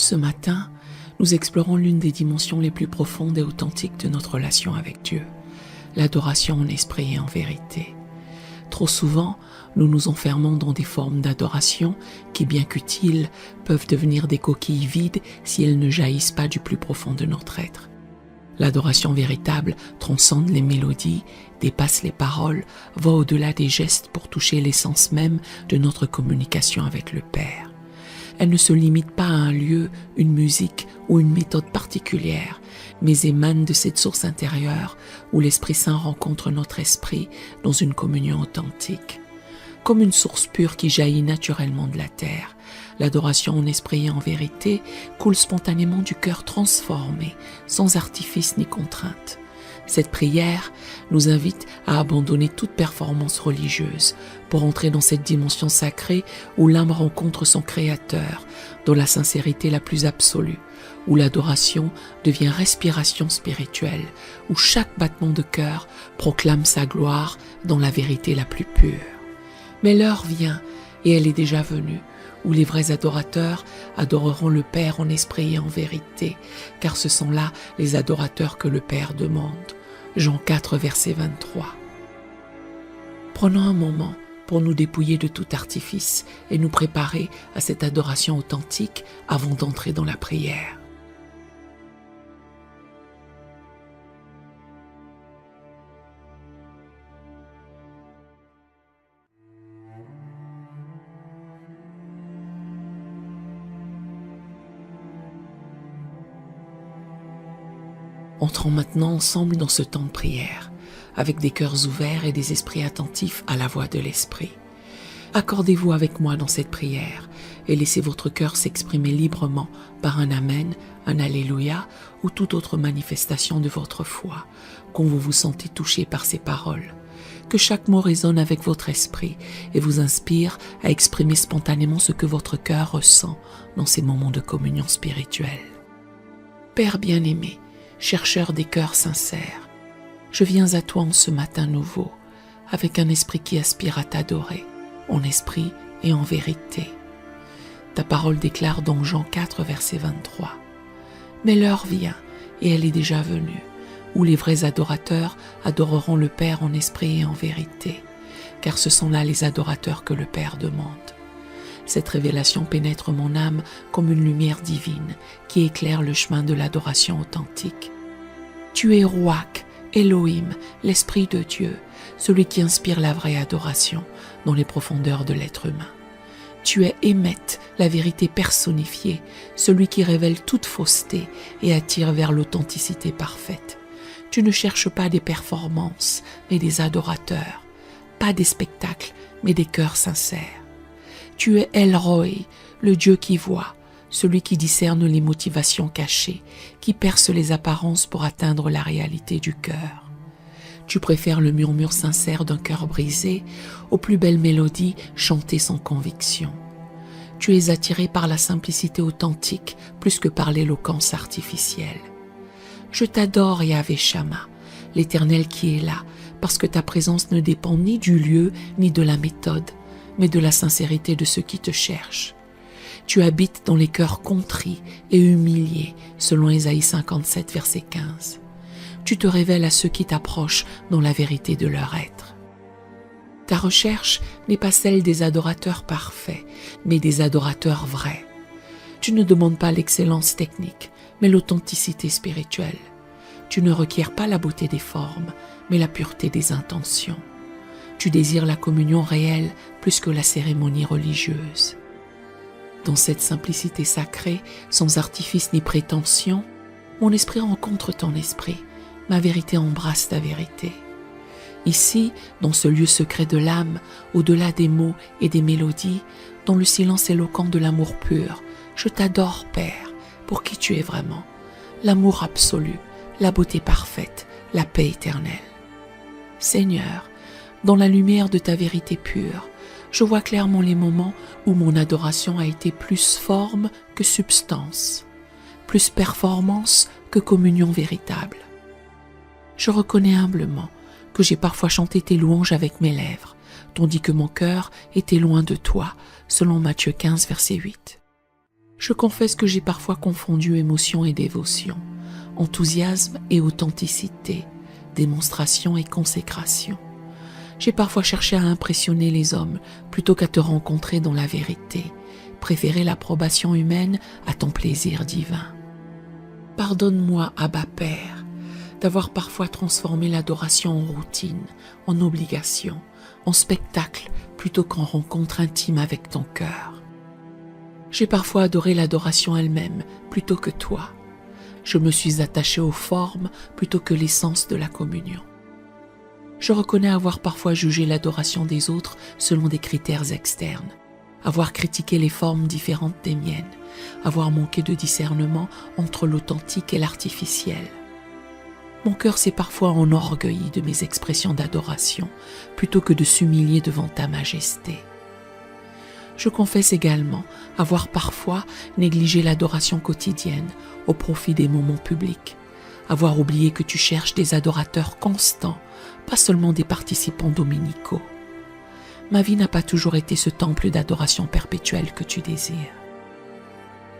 Ce matin, nous explorons l'une des dimensions les plus profondes et authentiques de notre relation avec Dieu, l'adoration en esprit et en vérité. Trop souvent, nous nous enfermons dans des formes d'adoration qui, bien qu'utiles, peuvent devenir des coquilles vides si elles ne jaillissent pas du plus profond de notre être. L'adoration véritable transcende les mélodies, dépasse les paroles, va au-delà des gestes pour toucher l'essence même de notre communication avec le Père. Elle ne se limite pas à un lieu, une musique ou une méthode particulière, mais émane de cette source intérieure où l'Esprit Saint rencontre notre esprit dans une communion authentique. Comme une source pure qui jaillit naturellement de la terre, l'adoration en esprit et en vérité coule spontanément du cœur transformé, sans artifice ni contrainte. Cette prière nous invite à abandonner toute performance religieuse pour entrer dans cette dimension sacrée où l'âme rencontre son Créateur, dans la sincérité la plus absolue, où l'adoration devient respiration spirituelle, où chaque battement de cœur proclame sa gloire dans la vérité la plus pure. Mais l'heure vient, et elle est déjà venue, où les vrais adorateurs adoreront le Père en esprit et en vérité, car ce sont là les adorateurs que le Père demande. Jean 4, verset 23. Prenons un moment pour nous dépouiller de tout artifice et nous préparer à cette adoration authentique avant d'entrer dans la prière. Entrons maintenant ensemble dans ce temps de prière, avec des cœurs ouverts et des esprits attentifs à la voix de l'Esprit. Accordez-vous avec moi dans cette prière et laissez votre cœur s'exprimer librement par un Amen, un Alléluia ou toute autre manifestation de votre foi, quand vous vous sentez touché par ces paroles. Que chaque mot résonne avec votre esprit et vous inspire à exprimer spontanément ce que votre cœur ressent dans ces moments de communion spirituelle. Père bien-aimé, chercheur des cœurs sincères, je viens à toi en ce matin nouveau, avec un esprit qui aspire à t'adorer, en esprit et en vérité. Ta parole déclare dans Jean 4, verset 23. Mais l'heure vient, et elle est déjà venue, où les vrais adorateurs adoreront le Père en esprit et en vérité, car ce sont là les adorateurs que le Père demande. Cette révélation pénètre mon âme comme une lumière divine qui éclaire le chemin de l'adoration authentique. Tu es Ruach, Elohim, l'Esprit de Dieu, celui qui inspire la vraie adoration dans les profondeurs de l'être humain. Tu es Émet, la vérité personnifiée, celui qui révèle toute fausseté et attire vers l'authenticité parfaite. Tu ne cherches pas des performances, mais des adorateurs, pas des spectacles, mais des cœurs sincères. Tu es El Roi, le Dieu qui voit, celui qui discerne les motivations cachées, qui perce les apparences pour atteindre la réalité du cœur. Tu préfères le murmure sincère d'un cœur brisé aux plus belles mélodies chantées sans conviction. Tu es attiré par la simplicité authentique plus que par l'éloquence artificielle. Je t'adore, Yahvé Shama, l'Éternel qui est là, parce que ta présence ne dépend ni du lieu ni de la méthode, mais de la sincérité de ceux qui te cherchent. Tu habites dans les cœurs contrits et humiliés, selon Ésaïe 57, verset 15. Tu te révèles à ceux qui t'approchent dans la vérité de leur être. Ta recherche n'est pas celle des adorateurs parfaits, mais des adorateurs vrais. Tu ne demandes pas l'excellence technique, mais l'authenticité spirituelle. Tu ne requiers pas la beauté des formes, mais la pureté des intentions. Tu désires la communion réelle plus que la cérémonie religieuse. Dans cette simplicité sacrée, sans artifice ni prétention, mon esprit rencontre ton esprit, ma vérité embrasse ta vérité. Ici, dans ce lieu secret de l'âme, au-delà des mots et des mélodies, dans le silence éloquent de l'amour pur, je t'adore, Père, pour qui tu es vraiment, l'amour absolu, la beauté parfaite, la paix éternelle. Seigneur, dans la lumière de ta vérité pure, je vois clairement les moments où mon adoration a été plus forme que substance, plus performance que communion véritable. Je reconnais humblement que j'ai parfois chanté tes louanges avec mes lèvres, tandis que mon cœur était loin de toi, selon Matthieu 15, verset 8. Je confesse que j'ai parfois confondu émotion et dévotion, enthousiasme et authenticité, démonstration et consécration. J'ai parfois cherché à impressionner les hommes plutôt qu'à te rencontrer dans la vérité, préféré l'approbation humaine à ton plaisir divin. Pardonne-moi, Abba Père, d'avoir parfois transformé l'adoration en routine, en obligation, en spectacle plutôt qu'en rencontre intime avec ton cœur. J'ai parfois adoré l'adoration elle-même plutôt que toi. Je me suis attaché aux formes plutôt que l'essence de la communion. Je reconnais avoir parfois jugé l'adoration des autres selon des critères externes, avoir critiqué les formes différentes des miennes, avoir manqué de discernement entre l'authentique et l'artificiel. Mon cœur s'est parfois enorgueilli de mes expressions d'adoration plutôt que de s'humilier devant ta majesté. Je confesse également avoir parfois négligé l'adoration quotidienne au profit des moments publics, avoir oublié que tu cherches des adorateurs constants, pas seulement des participants dominicaux. Ma vie n'a pas toujours été ce temple d'adoration perpétuelle que tu désires.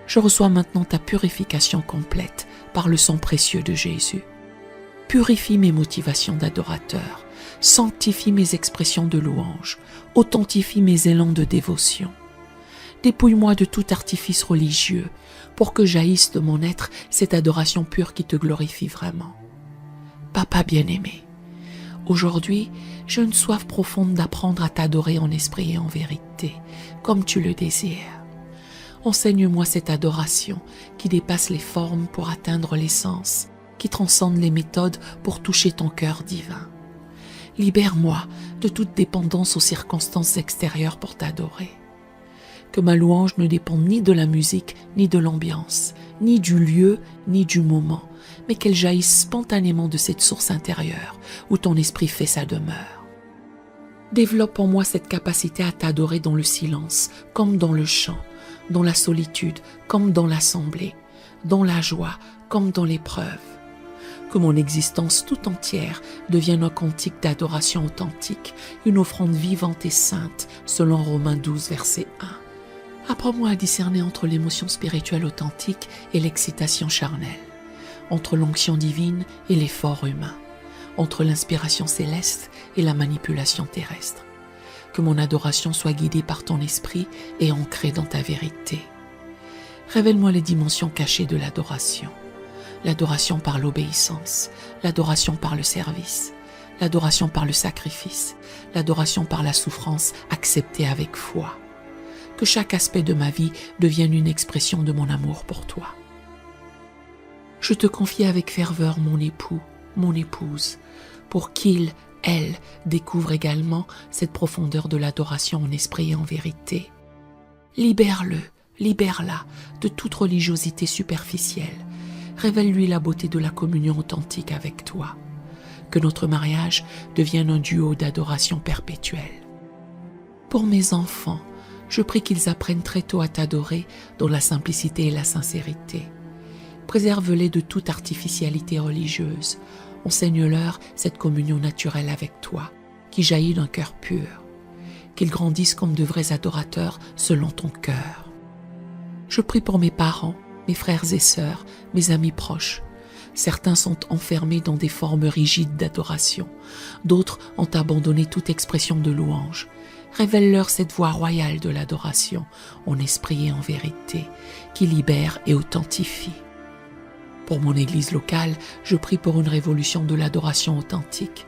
Je reçois maintenant ta purification complète par le sang précieux de Jésus. Purifie mes motivations d'adorateur, sanctifie mes expressions de louange, authentifie mes élans de dévotion. Dépouille-moi de tout artifice religieux pour que jaillisse de mon être cette adoration pure qui te glorifie vraiment. Papa bien-aimé, aujourd'hui, j'ai une soif profonde d'apprendre à t'adorer en esprit et en vérité, comme tu le désires. Enseigne-moi cette adoration qui dépasse les formes pour atteindre l'essence, qui transcende les méthodes pour toucher ton cœur divin. Libère-moi de toute dépendance aux circonstances extérieures pour t'adorer. Que ma louange ne dépende ni de la musique, ni de l'ambiance, ni du lieu, ni du moment, mais qu'elle jaillisse spontanément de cette source intérieure où ton esprit fait sa demeure. Développe en moi cette capacité à t'adorer dans le silence, comme dans le chant, dans la solitude, comme dans l'assemblée, dans la joie, comme dans l'épreuve. Que mon existence tout entière devienne un cantique d'adoration authentique, une offrande vivante et sainte, selon Romains 12, verset 1. Apprends-moi à discerner entre l'émotion spirituelle authentique et l'excitation charnelle, entre l'onction divine et l'effort humain, entre l'inspiration céleste et la manipulation terrestre. Que mon adoration soit guidée par ton esprit et ancrée dans ta vérité. Révèle-moi les dimensions cachées de l'adoration. L'adoration par l'obéissance, l'adoration par le service, l'adoration par le sacrifice, l'adoration par la souffrance acceptée avec foi. Que chaque aspect de ma vie devienne une expression de mon amour pour toi. Je te confie avec ferveur mon époux, mon épouse, pour qu'il, elle, découvre également cette profondeur de l'adoration en esprit et en vérité. Libère-le, libère-la de toute religiosité superficielle. Révèle-lui la beauté de la communion authentique avec toi. Que notre mariage devienne un duo d'adoration perpétuelle. Pour mes enfants, je prie qu'ils apprennent très tôt à t'adorer dans la simplicité et la sincérité. Préserve-les de toute artificialité religieuse. Enseigne-leur cette communion naturelle avec toi, qui jaillit d'un cœur pur. Qu'ils grandissent comme de vrais adorateurs selon ton cœur. Je prie pour mes parents, mes frères et sœurs, mes amis proches. Certains sont enfermés dans des formes rigides d'adoration. D'autres ont abandonné toute expression de louange. Révèle-leur cette voie royale de l'adoration, en esprit et en vérité, qui libère et authentifie. Pour mon Église locale, je prie pour une révolution de l'adoration authentique.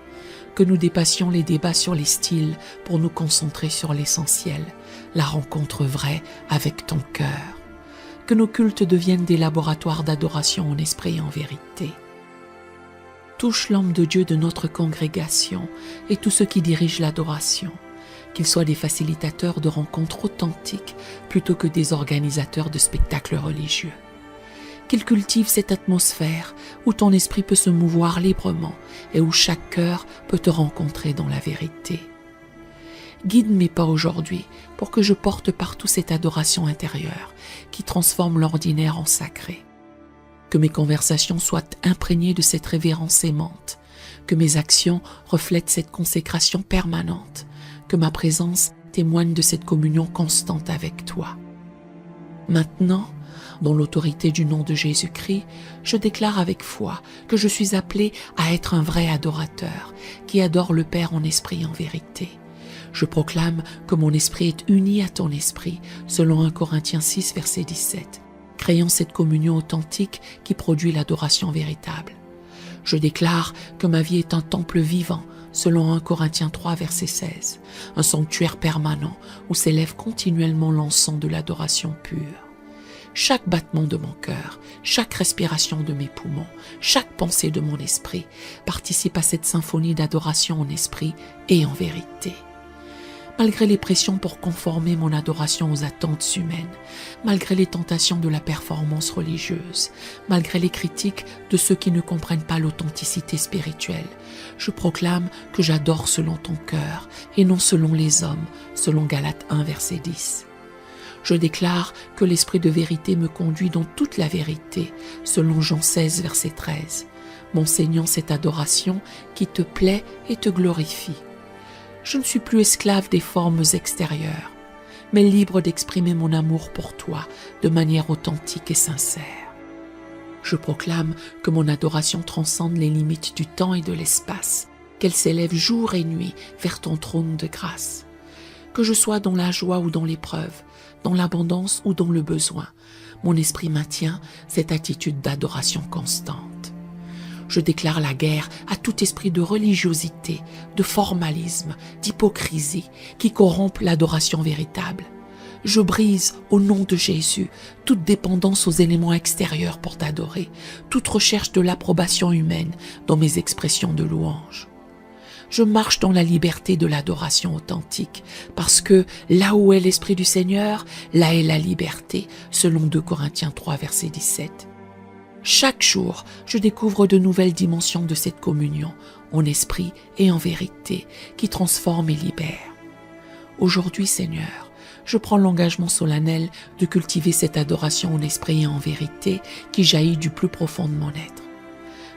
Que nous dépassions les débats sur les styles pour nous concentrer sur l'essentiel, la rencontre vraie avec ton cœur. Que nos cultes deviennent des laboratoires d'adoration en esprit et en vérité. Touche l'homme de Dieu de notre congrégation et tous ceux qui dirigent l'adoration, qu'ils soient des facilitateurs de rencontres authentiques plutôt que des organisateurs de spectacles religieux. Qu'ils cultivent cette atmosphère où ton esprit peut se mouvoir librement et où chaque cœur peut te rencontrer dans la vérité. Guide mes pas aujourd'hui pour que je porte partout cette adoration intérieure qui transforme l'ordinaire en sacré. Que mes conversations soient imprégnées de cette révérence aimante, que mes actions reflètent cette consécration permanente, que ma présence témoigne de cette communion constante avec toi. Maintenant, dans l'autorité du nom de Jésus-Christ, je déclare avec foi que je suis appelé à être un vrai adorateur qui adore le Père en esprit et en vérité. Je proclame que mon esprit est uni à ton esprit, selon 1 Corinthiens 6, verset 17, créant cette communion authentique qui produit l'adoration véritable. Je déclare que ma vie est un temple vivant, selon 1 Corinthiens 3, verset 16, un sanctuaire permanent où s'élève continuellement l'encens de l'adoration pure. Chaque battement de mon cœur, chaque respiration de mes poumons, chaque pensée de mon esprit participe à cette symphonie d'adoration en esprit et en vérité. Malgré les pressions pour conformer mon adoration aux attentes humaines, malgré les tentations de la performance religieuse, malgré les critiques de ceux qui ne comprennent pas l'authenticité spirituelle, je proclame que j'adore selon ton cœur et non selon les hommes, selon Galates 1, verset 10. Je déclare que l'esprit de vérité me conduit dans toute la vérité, selon Jean 16, verset 13, m'enseignant cette adoration qui te plaît et te glorifie. Je ne suis plus esclave des formes extérieures, mais libre d'exprimer mon amour pour toi de manière authentique et sincère. Je proclame que mon adoration transcende les limites du temps et de l'espace, qu'elle s'élève jour et nuit vers ton trône de grâce. Que je sois dans la joie ou dans l'épreuve, dans l'abondance ou dans le besoin, mon esprit maintient cette attitude d'adoration constante. Je déclare la guerre à tout esprit de religiosité, de formalisme, d'hypocrisie qui corrompt l'adoration véritable. Je brise, au nom de Jésus, toute dépendance aux éléments extérieurs pour t'adorer, toute recherche de l'approbation humaine dans mes expressions de louange. Je marche dans la liberté de l'adoration authentique, parce que là où est l'Esprit du Seigneur, là est la liberté, selon 2 Corinthiens 3, verset 17. Chaque jour, je découvre de nouvelles dimensions de cette communion, en esprit et en vérité, qui transforme et libère. Aujourd'hui, Seigneur, je prends l'engagement solennel de cultiver cette adoration en esprit et en vérité qui jaillit du plus profond de mon être.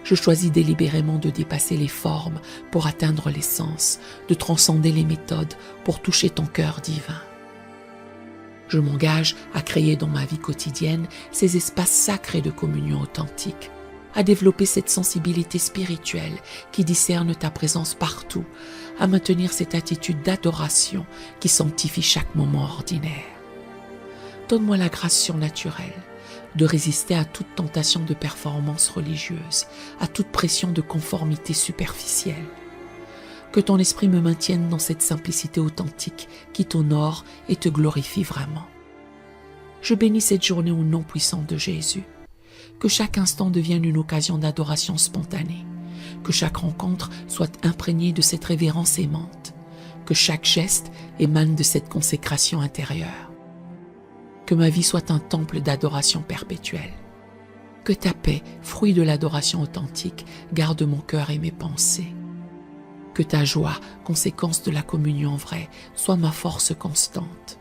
Je choisis délibérément de dépasser les formes pour atteindre l'essence, de transcender les méthodes pour toucher ton cœur divin. Je m'engage à créer dans ma vie quotidienne ces espaces sacrés de communion authentique, à développer cette sensibilité spirituelle qui discerne ta présence partout, à maintenir cette attitude d'adoration qui sanctifie chaque moment ordinaire. Donne-moi la grâce surnaturelle de résister à toute tentation de performance religieuse, à toute pression de conformité superficielle. Que ton esprit me maintienne dans cette simplicité authentique qui t'honore et te glorifie vraiment. Je bénis cette journée au nom puissant de Jésus. Que chaque instant devienne une occasion d'adoration spontanée. Que chaque rencontre soit imprégnée de cette révérence aimante. Que chaque geste émane de cette consécration intérieure. Que ma vie soit un temple d'adoration perpétuelle. Que ta paix, fruit de l'adoration authentique, garde mon cœur et mes pensées. Que ta joie, conséquence de la communion vraie, soit ma force constante.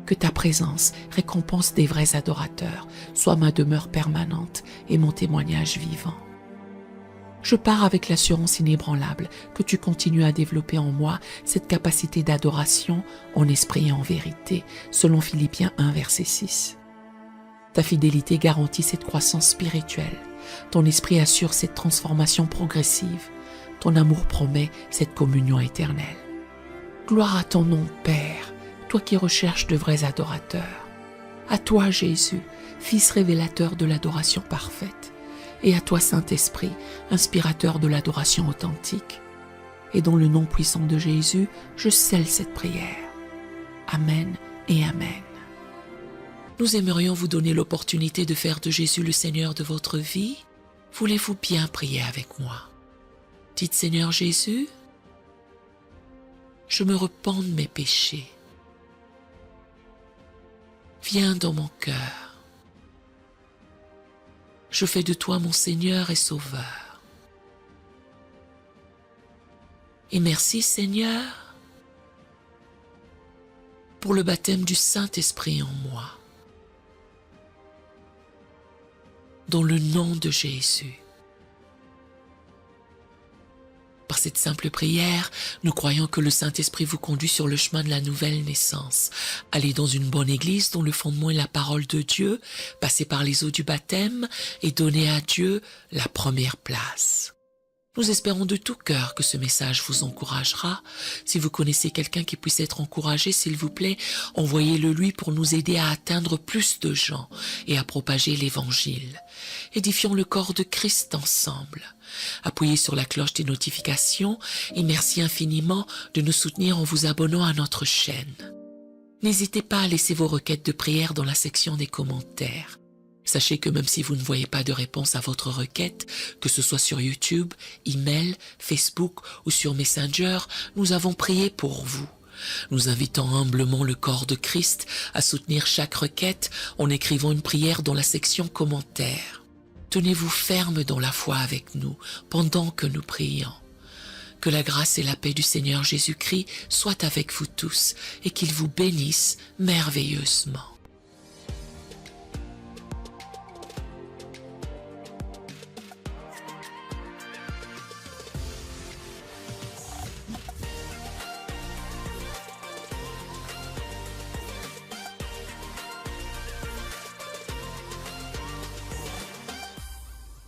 Que ta présence, récompense des vrais adorateurs, soit ma demeure permanente et mon témoignage vivant. Je pars avec l'assurance inébranlable que tu continues à développer en moi cette capacité d'adoration en esprit et en vérité, selon Philippiens 1, verset 6. Ta fidélité garantit cette croissance spirituelle, ton esprit assure cette transformation progressive, ton amour promet cette communion éternelle. Gloire à ton nom, Père, toi qui recherches de vrais adorateurs. À toi, Jésus, Fils révélateur de l'adoration parfaite. Et à toi, Saint-Esprit, inspirateur de l'adoration authentique. Et dans le nom puissant de Jésus, je scelle cette prière. Amen et Amen. Nous aimerions vous donner l'opportunité de faire de Jésus le Seigneur de votre vie. Voulez-vous bien prier avec moi? Dites, Seigneur Jésus, je me repens de mes péchés. Viens dans mon cœur. Je fais de toi mon Seigneur et Sauveur. Et merci, Seigneur, pour le baptême du Saint-Esprit en moi. Dans le nom de Jésus. par cette simple prière, nous croyons que le Saint-Esprit vous conduit sur le chemin de la nouvelle naissance. Allez dans une bonne église dont le fondement est la parole de Dieu, passez par les eaux du baptême et donnez à Dieu la première place. Nous espérons de tout cœur que ce message vous encouragera. Si vous connaissez quelqu'un qui puisse être encouragé, s'il vous plaît, envoyez-le lui pour nous aider à atteindre plus de gens et à propager l'Évangile. Édifions le corps de Christ ensemble. Appuyez sur la cloche des notifications et merci infiniment de nous soutenir en vous abonnant à notre chaîne. N'hésitez pas à laisser vos requêtes de prière dans la section des commentaires. Sachez que même si vous ne voyez pas de réponse à votre requête, que ce soit sur YouTube, email, Facebook ou sur Messenger, nous avons prié pour vous. Nous invitons humblement le corps de Christ à soutenir chaque requête en écrivant une prière dans la section commentaires. Tenez-vous ferme dans la foi avec nous pendant que nous prions. Que la grâce et la paix du Seigneur Jésus-Christ soient avec vous tous et qu'il vous bénisse merveilleusement.